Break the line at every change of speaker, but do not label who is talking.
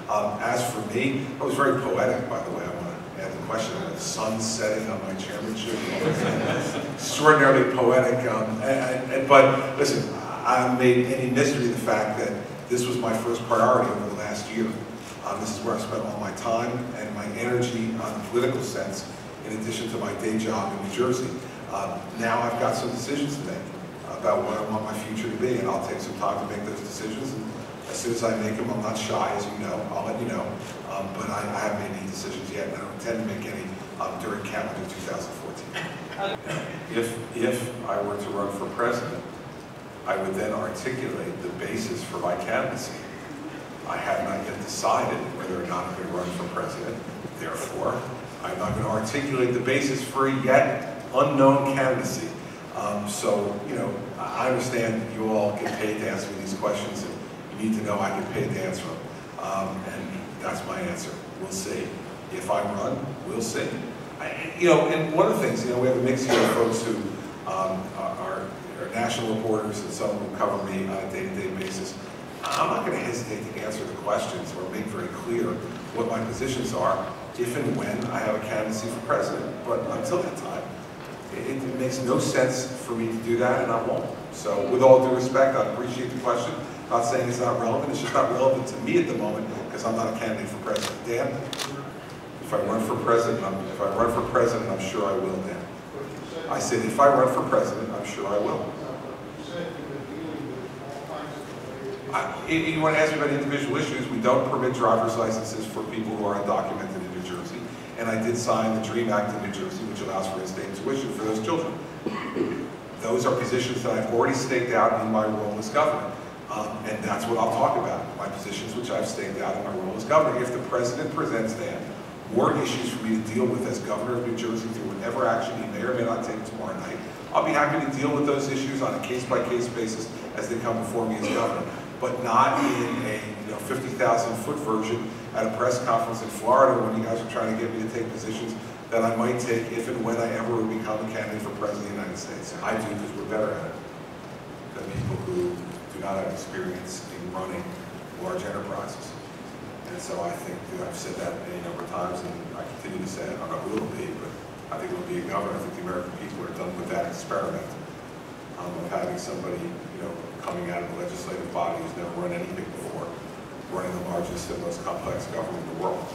As for me, I was very poetic, by the way. I want to add the question of the sun setting on my chairmanship. Extraordinarily poetic. But listen, I haven't made any mystery of the fact that this was my first priority over the last year. This is where I spent all my time and my energy on the political sense, in addition to my day job in New Jersey. Now I've got some decisions to make about what I want my future to be, and I'll take some time to make those decisions. And as soon as I make them, I'm not shy, as you know. I'll let you know. But I haven't made any decisions yet, and I don't intend to make any during calendar 2014. If I were to run for president, I would then articulate the basis for my candidacy. I have not yet decided whether or not I'm going to run for president. Therefore, I'm not going to articulate the basis for a yet unknown candidacy. So, you know, I understand that you all get paid to ask me these questions, and you need to know I get paid to answer them. And that's my answer. We'll see. If I run, we'll see. You know, and one of the things, you know, we have a mix here of folks who are national reporters and some who cover me on a day-to-day basis. I'm not going to hesitate to answer the questions or make very clear what my positions are if and when I have a candidacy for president. But until that time, it makes no sense for me to do that, and I won't. So with all due respect, I appreciate the question. I'm not saying it's not relevant. It's just not relevant to me at the moment because I'm not a candidate for president. Dan, if I run for president, I'm sure I will, Dan. I said if I run for president, I'm sure I will. You want to ask me about individual issues? We don't permit driver's licenses for people who are undocumented in New Jersey. And I did sign the DREAM Act in New Jersey, which allows for in-state tuition for those children. Those are positions that I've already staked out in my role as governor. And that's what I'll talk about, my positions which I've staked out in my role as governor. If the president presents then more issues for me to deal with as governor of New Jersey through whatever action he may or may not take tomorrow night, I'll be happy to deal with those issues on a case-by-case basis as they come before me as governor. But not in a 50,000-foot version at a press conference in Florida when you guys are trying to get me to take positions that I might take if and when I ever would become a candidate for president of the United States. I do because we're better at it than people who do not have experience in running large enterprises. And so I think that I've said that any number of times, and I continue to say it. I don't know who it'll be, but I think it'll be a governor. I think the American people are done with that experiment of having somebody, coming out of the legislative body who's never run anything before, running the largest and most complex government in the world.